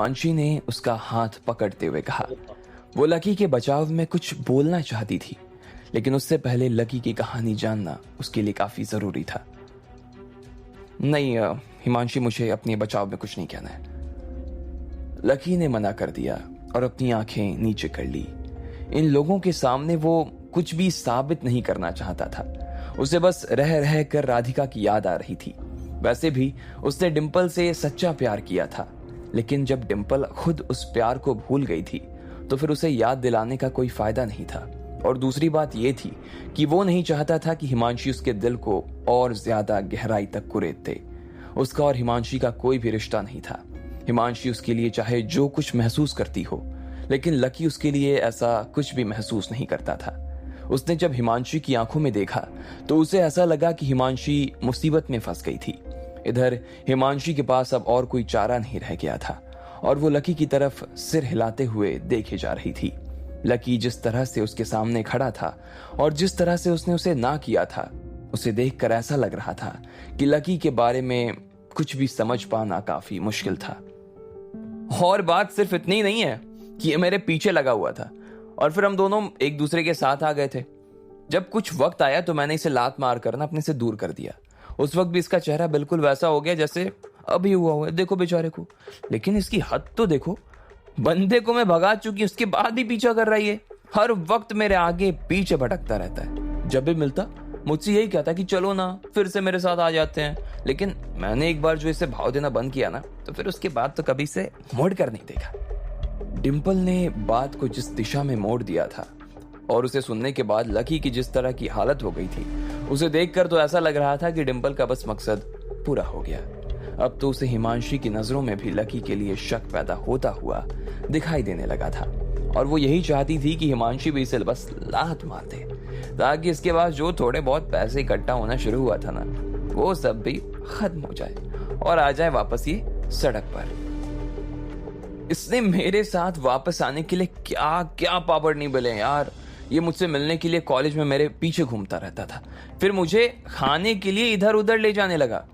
हिमांशी ने उसका हाथ पकड़ते हुए कहा। वो लकी के बचाव में कुछ बोलना चाहती थी, लेकिन उससे पहले लकी की कहानी जानना उसके लिए काफी जरूरी था। नहीं हिमांशी, मुझे अपने बचाव में कुछ नहीं कहना है, लकी ने मना कर दिया और अपनी आंखें नीचे कर ली। इन लोगों के सामने वो कुछ भी साबित नहीं करना चाहता था। उसे बस रह रह कर राधिका की याद आ रही थी। वैसे भी उसने डिंपल से सच्चा प्यार किया था, लेकिन जब डिंपल खुद उस प्यार को भूल गई थी तो फिर उसे याद दिलाने का कोई फायदा नहीं था। और दूसरी बात यह थी कि वो नहीं चाहता था कि हिमांशी उसके दिल को और ज्यादा गहराई तक कुरेद दे। उसका और हिमांशी का कोई भी रिश्ता नहीं था। हिमांशी उसके लिए चाहे जो कुछ महसूस करती हो, लेकिन लकी उसके लिए ऐसा कुछ भी महसूस नहीं करता था। उसने जब हिमांशी की आंखों में देखा तो उसे ऐसा लगा कि हिमांशी मुसीबत में फंस गई थी। इधर हिमांशी के पास अब और कोई चारा नहीं रह गया था और वो लकी की तरफ सिर हिलाते हुए देखे जा रही थी। लकी जिस तरह से उसके सामने खड़ा था और जिस तरह से उसने उसे ना किया था, उसे देखकर ऐसा लग रहा था कि लकी के बारे में कुछ भी समझ पाना काफी मुश्किल था। और बात सिर्फ इतनी नहीं है कि ये मेरे पीछे लगा हुआ था और फिर हम दोनों एक दूसरे के साथ आ गए थे। जब कुछ वक्त आया तो मैंने इसे लात मार कर ना अपने से दूर कर दिया। उस वक्त भी इसका चेहरा बिल्कुल वैसा हो गया जैसे अभी हुआ है, देखो बेचारे को। लेकिन इसकी हद तो देखो, बंदे को मैं भगा चुकी, उसके बाद भी पीछा कर रही है। हर वक्त मेरे आगे पीछे भटकता रहता है। जब भी मिलता मुझसे यही कहता कि चलो ना फिर से मेरे साथ आ जाते हैं। लेकिन मैंने एक बार जो इसे भाव देना बंद किया ना, तो फिर उसके बाद तो कभी इसे मोड़ कर नहीं देखा। डिंपल ने बात को जिस दिशा में मोड़ दिया था और उसे सुनने के बाद लकी की जिस तरह की हालत हो गई थी, उसे देखकर तो ऐसा लग रहा था कि डिंपल का बस मकसद पूरा हो गया। अब तो उसे हिमांशी की नजरों में भी लकी के लिए शक पैदा होता हुआ दिखाई देने लगा था और वो यही चाहती थी कि हिमांशी भी इसे बस लात मार दे, ताकि इसके बाद जो थोड़े बहुत पैसे इकट्ठा होना शुरू हुआ था ना, वो सब भी खत्म हो जाए और आ जाए वापस ये सड़क पर। इसने मेरे साथ वापस आने के लिए क्या क्या पापड़ नहीं बेले यार। ये मुझसे मिलने के लिए कॉलेज में मेरे पीछे घूमता रहता था, फिर मुझे खाने के लिए इधर उधर ले जाने लगा।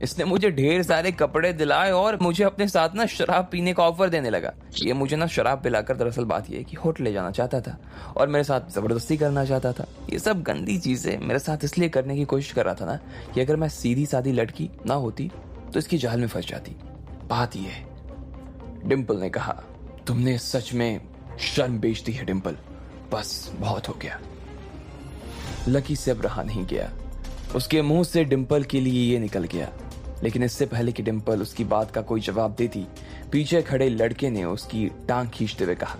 इसने मुझे ढेर सारे कपड़े दिलाए और मुझे अपने साथ ना शराब पीने का ऑफर देने लगा। ये मुझे ना शराब पिलाकर, दरअसल बात ये है कि होटल ले जाना चाहता था और मेरे साथ जबरदस्ती करना चाहता था। ये सब गंदी चीजें मेरे साथ इसलिए करने की कोशिश कर रहा था ना कि अगर मैं सीधी सादी लड़की ना होती तो इसकी जाल में फंस जाती। बात ये है, डिंपल ने कहा, तुमने सच में शर्म बेच दी है डिंपल, बस बहुत हो गया। लकी से अब रहा नहीं गया। उसके मुंह से डिंपल के लिए ये निकल गया, लेकिन इससे पहले कि डिंपल उसकी बात का कोई जवाब देती, पीछे खड़े लड़के ने उसकी टांग खींचते हुए कहा,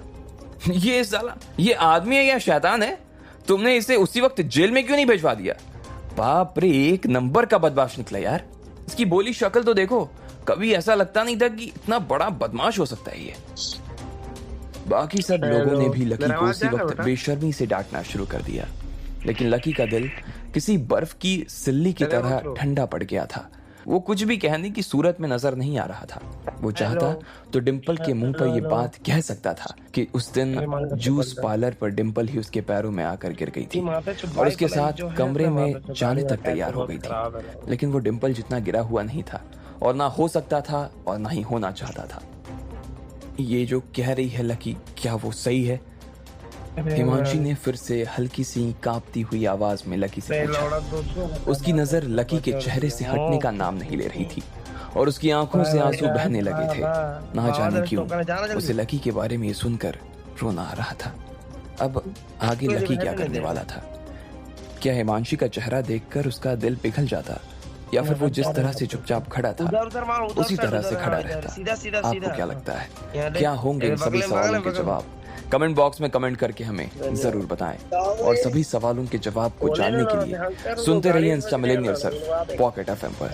ये साला ये आदमी है या शैतान है? तुमने इसे उसी वक्त जेल में क्यों नहीं भिजवा दिया? बाप रे, एक नंबर का बदमाश निकला यार। इसकी बोली शक्ल तो देखो, कभी ऐसा लगता नहीं था कि इतना बड़ा बदमाश हो सकता है ये। बाकी सब लोगों ने भी लकी को उसी वक्त बेशर्मी से डांटना शुरू कर दिया, लेकिन लकी का दिल किसी बर्फ की सिल्ली की तरह ठंडा पड़ गया था। वो कुछ भी कहने की सूरत में नजर नहीं आ रहा था। वो चाहता तो डिंपल के मुंह पर ये बात कह सकता था कि उस दिन जूस पार्लर पर डिंपल ही उसके पैरों में आकर गिर गई थी और उसके साथ कमरे में जाने तक तैयार हो गई थी। लेकिन वो डिंपल जितना गिरा हुआ नहीं था और ना हो सकता था और ना ही होना चाहता था। ये जो कह रही है लकी, क्या वो सही है? हिमांशी ने फिर से हल्की सी कांपती हुई आवाज में लकी से पूछा। उसकी नजर लकी के चेहरे से हटने का नाम नहीं ले रही थी और उसकी आंखों से आंसू बहने लगे थे। ना जाने क्यों उसे लकी के बारे में ये सुनकर रोना आ रहा था। अब आगे लकी क्या करने वाला था? क्या हिमांशी का चेहरा देखकर उसका दिल पिघल जाता, या फिर वो जिस तरह से चुपचाप खड़ा था उसी तरह से खड़ा रहता? आपको क्या लगता है, क्या होंगे इन सभी सवालों के जवाब? कमेंट बॉक्स में कमेंट करके हमें जरूर बताएं और सभी सवालों के जवाब को जानने के लिए सुनते रहिए इंस्टा मिलेनियर सिर्फ पॉकेट एफएम पर।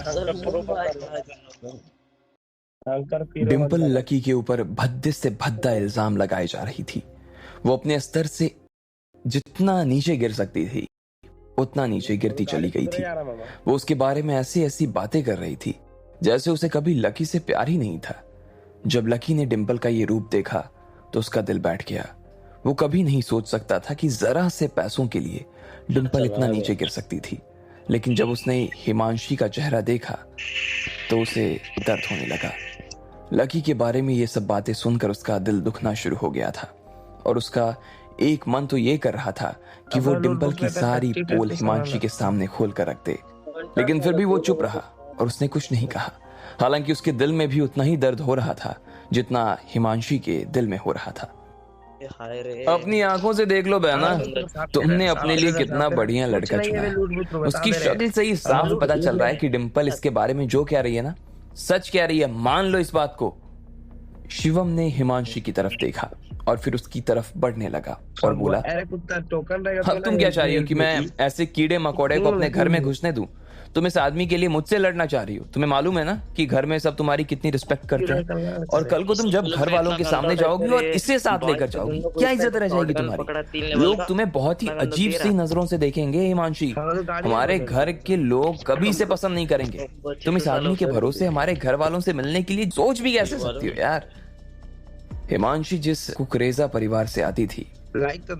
डिंपल लकी के ऊपर भद्दे से भद्दा इल्जाम लगाए जा रही थी। वो अपने स्तर से जितना नीचे गिर सकती थी उतना नीचे गिरती चली गई थी। वो उसके बारे में ऐसी ऐसी बातें कर रही थी जैसे उसे कभी लकी से प्यार ही नहीं था। जब लकी ने डिंपल का ये रूप देखा तो उसका दिल बैठ गया। वो कभी नहीं सोच सकता था कि जरा से पैसों के लिए डिंपल इतना नीचे गिर सकती थी। लेकिन जब उसने हिमांशी का चेहरा देखा तो उसे दर्द होने लगा। लकी के बारे में ये सब बातें सुनकर उसका दिल दुखना शुरू हो गया था और उसका एक मन तो ये कर रहा था कि वो डिंपल की सारी पोल हिमांशी के सामने खोल कर रख दे, लेकिन फिर भी वो चुप रहा और उसने कुछ नहीं कहा। हालांकि उसके दिल में भी उतना ही दर्द हो रहा था जितना हिमांशी के दिल में हो रहा था। अपनी आंखों से देख लो बहना, तुमने अपने लिए कितना बढ़िया लड़का चुना है। उसकी शक्ल से ही साफ पता चल रहा है कि डिंपल इसके बारे में जो कह रही है ना, सच कह रही है। मान लो इस बात को। शिवम ने हिमांशी की तरफ देखा और फिर उसकी तरफ बढ़ने लगा और बोला, अब तुम क्या चाह रही हो कि मैं ऐसे कीड़े मकोड़े को अपने घर में घुसने दूं? तुम इस आदमी के लिए मुझसे लड़ना चाह रही हो? तुम्हें मालूम है ना कि घर में सब तुम्हारी कितनी रिस्पेक्ट करते हैं, और कल को तुम जब घर वालों के सामने जाओगी और इसे साथ लेकर जाओगी, क्या इज्जत रह जाएगी तुम्हारी? लोग तुम्हें बहुत ही अजीब सी नजरों से देखेंगे हिमांशी। हमारे घर के लोग कभी इसे पसंद नहीं करेंगे। तुम इस आदमी के भरोसे हमारे घर वालों से मिलने के लिए सोच भी कैसे सकती हो यार? हिमांशी जिस कुकरेजा परिवार से आती थी,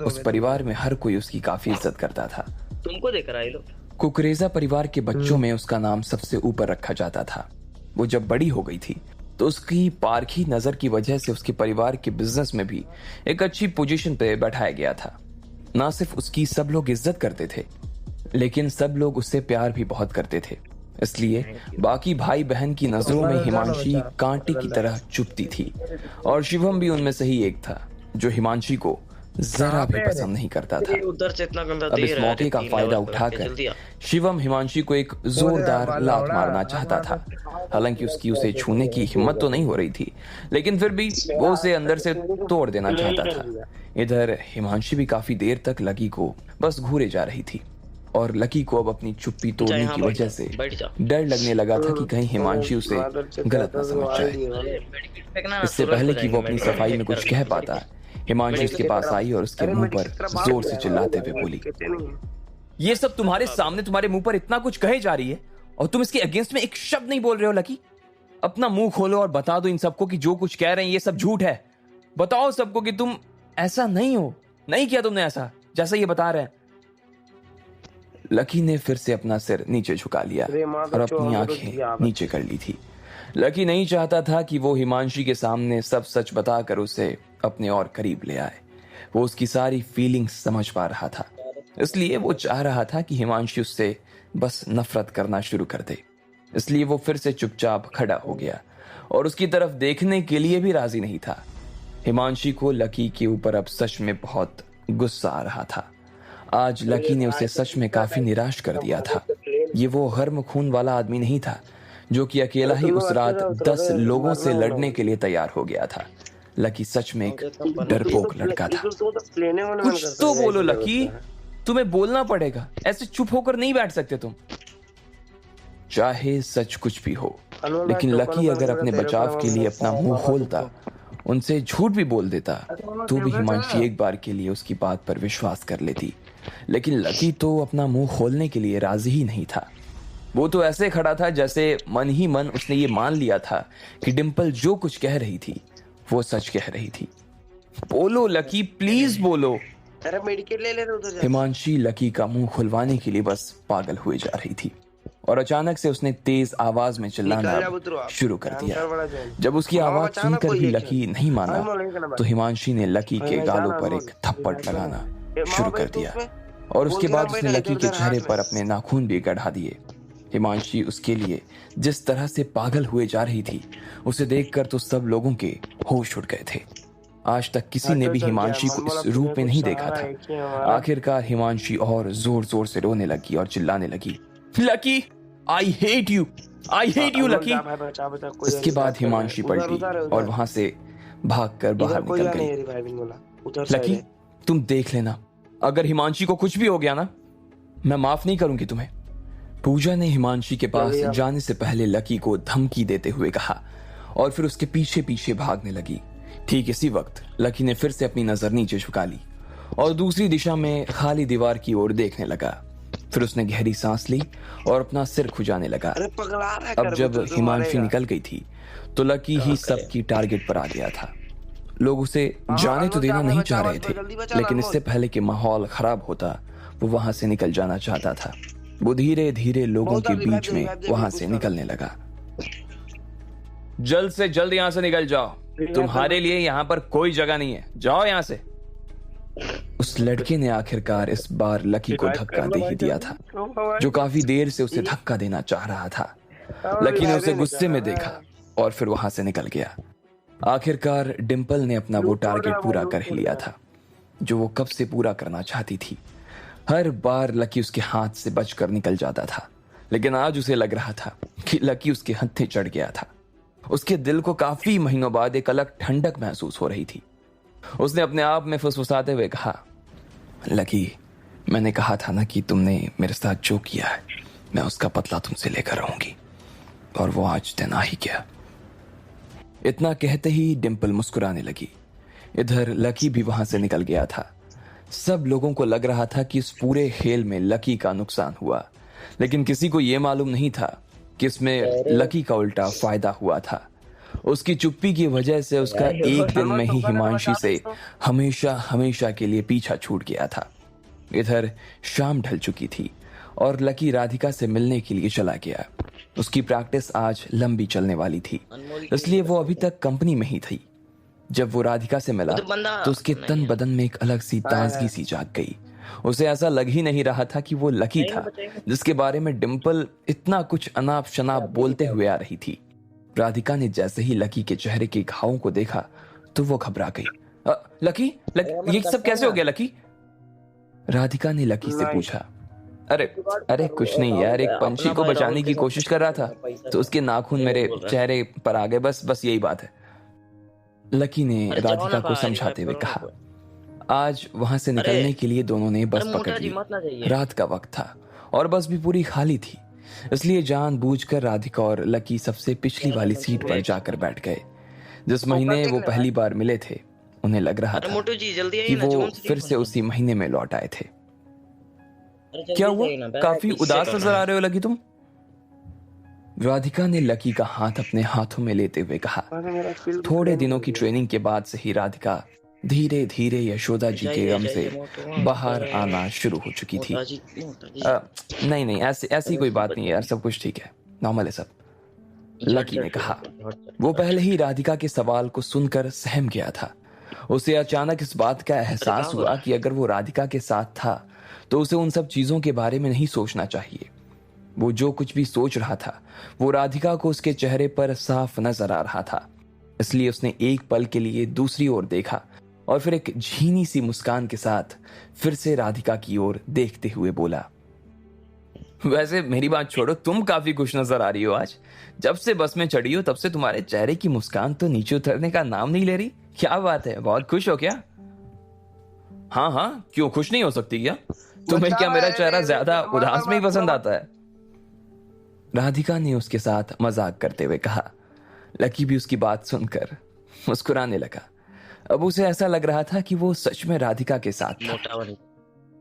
उस परिवार में हर कोई उसकी काफी इज्जत करता था। तुमको देकर आई लो। कुकरेजा परिवार के बच्चों में उसका नाम सबसे ऊपर रखा जाता था। वो जब बड़ी हो गई थी तो उसकी पारखी नजर की वजह से उसके परिवार के बिजनेस में भी एक अच्छी पोजीशन पे बैठाया गया था। ना सिर्फ उसकी सब लोग इज्जत करते थे, लेकिन सब लोग उससे प्यार भी बहुत करते थे। इसलिए बाकी भाई बहन की नजरों में हिमांशी कांटे की तरह चुभती थी, और शिवम भी उनमें से ही एक था जो हिमांशी को जरा भी पसंद नहीं करता था। अब इस मौके का फायदा उठाकर शिवम हिमांशी को एक जोरदार लात मारना चाहता था। हालांकि उसकी उसे छूने की हिम्मत तो नहीं हो रही थी, लेकिन फिर भी वो उसे अंदर से तोड़ देना चाहता था। इधर हिमांशी भी काफी देर तक लकी को बस घूरे जा रही थी, और लकी को अब अपनी चुप्पी तोड़ने की वजह से डर लगने लगा था कि कहीं हिमांशी उसे गलत न समझ जाए। इससे पहले कि वो अपनी सफाई में कुछ कह पाता, हिमांशी उसके पास आई और उसके मुंह पर जोर से चिल्लाते हुए बोली, ये सब तुम्हारे सामने तुम्हारे मुंह पर इतना कुछ कहे जा रही है और तुम इसके अगेंस्ट में एक शब्द नहीं बोल रहे हो लकी? अपना मुंह खोलो और बता दो इन सबको कि जो कुछ कह रहे हैं ये सब झूठ है। बताओ सबको कि तुम ऐसा नहीं हो, नहीं किया तुमने ऐसा जैसा ये बता रहे हैं। लकी ने फिर से अपना सिर नीचे झुका लिया और अपनी आंखें नीचे कर ली थी। लकी नहीं चाहता था कि वो हिमांशी के सामने सब सच बताकर उसे अपने और करीब ले आए। वो उसकी सारी फीलिंग्स समझ पा रहा था, इसलिए वो चाह रहा था कि हिमांशी उससे बस नफरत करना शुरू कर दे। इसलिए वो फिर से चुपचाप खड़ा हो गया और उसकी तरफ देखने के लिए भी राजी नहीं था। हिमांशी को लकी के ऊपर अब सच में बहुत गुस्सा आ रहा था। आज लकी ने उसे सच में काफी निराश कर दिया था। ये वो गर्म खून वाला आदमी नहीं था जो कि अकेला ही उस रात 10 लोगों से लड़ने के लिए तैयार हो गया था। लकी सच में एक डरपोक लड़का था। कुछ तो बोलो लकी, तुम्हें बोलना पड़ेगा, ऐसे चुप होकर नहीं बैठ सकते तुम। चाहे सच कुछ भी हो, लेकिन लकी अगर अपने बचाव के लिए अपना मुंह खोलता, उनसे झूठ भी बोल देता, तो भी हिमांशी एक बार के लिए उसकी बात पर विश्वास कर लेती। लेकिन लकी तो अपना मुंह खोलने के लिए राजी ही नहीं था। वो तो ऐसे खड़ा था जैसे मन ही मन उसने ये मान लिया था कि डिंपल जो कुछ कह रही थी वो सच कह रही थी। बोलो लकी, प्लीज बोलो। हिमांशी लकी का मुंह खुलवाने के लिए बस पागल हुए जा रही थी, और अचानक से उसने तेज आवाज में चिल्लाना शुरू कर दिया। जब उसकी आवाज सुनकर भी लकी नहीं माना, तो हिमांशी ने लकी के गालों पर एक थप्पड़ लगाना शुरू कर दिया, और उसके बाद उसने लकी के चेहरे पर अपने नाखून भी गढ़ा दिए। हिमांशी उसके लिए जिस तरह से पागल हुए जा रही थी, उसे देखकर तो सब लोगों के होश उड़ गए थे। आज तक किसी ने भी हिमांशी को इस रूप में नहीं देखा था। आखिरकार हिमांशी और जोर जोर से रोने लगी और चिल्लाने लगी, lucky, I hate you, I hate you lucky. इसके बाद हिमांशी पलटी और वहां से भागकर बाहर निकल गई। लकी, तुम देख लेना, अगर हिमांशी को कुछ भी हो गया ना, मैं माफ नहीं करूंगी तुम्हें। पूजा ने हिमांशी के पास जाने से पहले लकी को धमकी देते हुए कहा, और फिर उसके पीछे पीछे भागने लगी। ठीक इसी वक्त लकी ने फिर से अपनी नजर नीचे झुका ली और दूसरी दिशा में खाली दीवार की ओर देखने लगा। फिर उसने गहरी सांस ली और अपना सिर खुजाने लगा। अब जब हिमांशी निकल गई थी तो लकी ही सबकी टारगेट पर आ गया था। लोग उसे जाने तो देना नहीं चाह रहे थे, लेकिन इससे पहले कि माहौल खराब होता, वो वहां से निकल जाना चाहता था। वो धीरे धीरे लोगों के बीच में वहां से निकलने लगा। जल्द से जल्द यहाँ से निकल जाओ, तुम्हारे लिए यहाँ पर कोई जगह नहीं है, जाओ यहाँ से। उस लड़के ने आखिरकार इस बार लकी को धक्का दे ही दिया था, जो काफी देर से उसे धक्का देना चाह रहा था। लकी ने उसे गुस्से में देखा और फिर वहां से निकल गया। आखिरकार डिंपल ने अपना वो टारगेट पूरा कर ही लिया था, जो वो कब से पूरा करना चाहती थी। हर बार लकी उसके हाथ से बचकर निकल जाता था, लेकिन आज उसे लग रहा था कि लकी उसके हत्थे चढ़ गया था। उसके दिल को काफी महीनों बाद एक अलग ठंडक महसूस हो रही थी। उसने अपने आप में फुसफुसाते हुए कहा, लकी, मैंने कहा था ना कि तुमने मेरे साथ जो किया है मैं उसका बदला तुमसे लेकर रहूंगी, और वो आज दिन आ ही गया। इतना कहते ही डिंपल मुस्कुराने लगी। इधर लकी भी वहां से निकल गया था। सब लोगों को लग रहा था कि इस पूरे खेल में लकी का नुकसान हुआ, लेकिन किसी को यह मालूम नहीं था कि इसमें लकी का उल्टा फायदा हुआ था। उसकी चुप्पी की वजह से उसका एक दिन में ही हिमांशी से हमेशा हमेशा के लिए पीछा छूट गया था। इधर शाम ढल चुकी थी और लकी राधिका से मिलने के लिए चला गया। उसकी प्रैक्टिस आज लंबी चलने वाली थी, इसलिए वो अभी तक कंपनी में ही थी। जब वो राधिका से मिला तो उसके तन बदन में एक अलग सी ताजगी सी जाग गई। उसे ऐसा लग ही नहीं रहा था कि वो लकी था जिसके बारे में डिंपल इतना कुछ अनाप शनाप बोलते हुए आ रही थी। राधिका ने जैसे ही लकी के चेहरे के घावों को देखा तो वो घबरा गई। लकी, ये सब कैसे हो गया लकी? राधिका ने लकी से पूछा। अरे कुछ नहीं यार, एक पंछी को बचाने की कोशिश कर रहा था तो उसके नाखून मेरे चेहरे पर आ गए, बस यही बात है, लकी ने राधिका को समझाते हुए कहा। आज वहां से निकलने के लिए दोनों ने बस पकड़ ली। रात का वक्त था और बस भी पूरी खाली थी, इसलिए जानबूझकर राधिका और लकी सबसे पिछली वाली सीट पर जाकर बैठ गए। जिस महीने वो पहली बार मिले थे उन्हें लग रहा था कि वो फिर से उसी महीने में लौट आए थे। क्या हुआ, काफी उदास नजर आ रहे हो लकी तुम? राधिका ने लकी का हाथ अपने हाथों में लेते हुए कहा। थोड़े दिनों की ट्रेनिंग के बाद से ही राधिका धीरे धीरे यशोदा जी के गम से बाहर आना शुरू हो चुकी थी। नहीं, ऐसी कोई बात नहीं है यार, सब कुछ ठीक है, नॉर्मल है सब, लकी ने कहा। वो पहले ही राधिका के सवाल को सुनकर सहम गया था। उसे अचानक इस बात का एहसास हुआ कि अगर वो राधिका के साथ था तो उसे उन सब चीजों के बारे में नहीं सोचना चाहिए। वो जो कुछ भी सोच रहा था वो राधिका को उसके चेहरे पर साफ नजर आ रहा था, इसलिए उसने एक पल के लिए दूसरी ओर देखा और फिर एक झीनी सी मुस्कान के साथ फिर से राधिका की ओर देखते हुए बोला, वैसे मेरी बात छोड़ो, तुम काफी खुश नजर आ रही हो आज। जब से बस में चढ़ी हो तब से तुम्हारे चेहरे की मुस्कान तो नीचे उतरने का नाम नहीं ले रही। क्या बात है, बहुत खुश हो क्या? हाँ, क्यों खुश नहीं हो सकती क्या? तुम्हें क्या मेरा चेहरा ज्यादा उदास में ही पसंद आता है? राधिका ने उसके साथ मजाक करते हुए कहा। लकी भी उसकी बात सुनकर मुस्कुराने लगा। अब उसे ऐसा लग रहा था कि वो सच में राधिका के साथ था।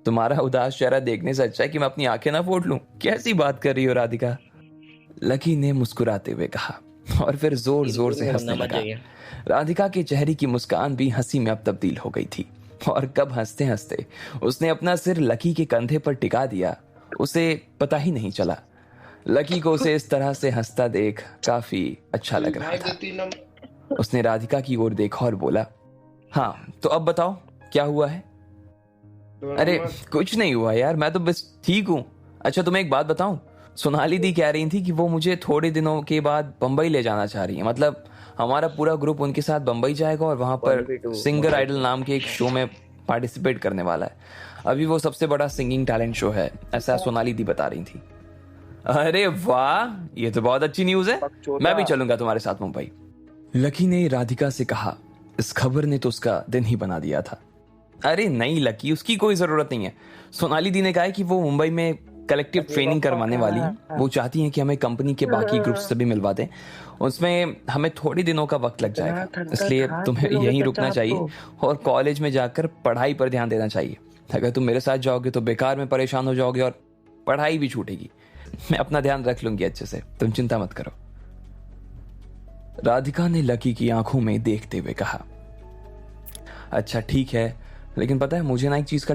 तुम्हारा उदास चेहरा देखने से अच्छा है कि मैं अपनी आंखें ना फोड़ लूं। कैसी बात कर रही हो राधिका? लकी ने मुस्कुराते हुए कहा और फिर जोर जोर से हंसने लगा। राधिका के चेहरे की मुस्कान भी हंसी में अब तब्दील हो गई थी और कब हंसते हंसते उसने अपना सिर लकी के कंधे पर टिका दिया उसे पता ही नहीं चला। लकी को उसे इस तरह से हंसता देख काफी अच्छा लग रहा था। उसने राधिका की ओर देखा और बोला, हाँ तो अब बताओ क्या हुआ है? अरे कुछ नहीं हुआ यार, मैं तो बस ठीक हूँ। अच्छा तुम्हें एक बात बताऊं, सोनाली दी कह रही थी कि वो मुझे थोड़े दिनों के बाद बंबई ले जाना चाह रही है। मतलब हमारा पूरा ग्रुप उनके साथ बंबई जाएगा और वहां पर सिंगर आइडल नाम के एक शो में पार्टिसिपेट करने वाला है। अभी वो सबसे बड़ा सिंगिंग टैलेंट शो है, ऐसा सोनाली दी बता रही थी। अरे वाह, ये तो बहुत अच्छी न्यूज है, मैं भी चलूंगा तुम्हारे साथ मुंबई, लकी ने राधिका से कहा। इस खबर ने तो उसका दिन ही बना दिया था। अरे नहीं लकी, उसकी कोई जरूरत नहीं है। सोनाली दी ने कहा है कि वो मुंबई में कलेक्टिव ट्रेनिंग करवाने वाली है। वो चाहती हैं कि हमें कंपनी के बाकी ग्रुप्स से भी मिलवा दें। उसमें हमें थोड़े दिनों का वक्त लग जाएगा, इसलिए तुम्हें यहीं रुकना चाहिए और कॉलेज में जाकर पढ़ाई पर ध्यान देना चाहिए। अगर तुम मेरे साथ जाओगे तो बेकार में परेशान हो जाओगे और पढ़ाई भी छूटेगी। मैं अपना ध्यान रख लूंगी अच्छे से, तुम चिंता मत करो, राधिका ने लकी की आंखों में देखते हुए कहा। अच्छा ठीक है, लेकिन पता है मुझे ना एक चीज का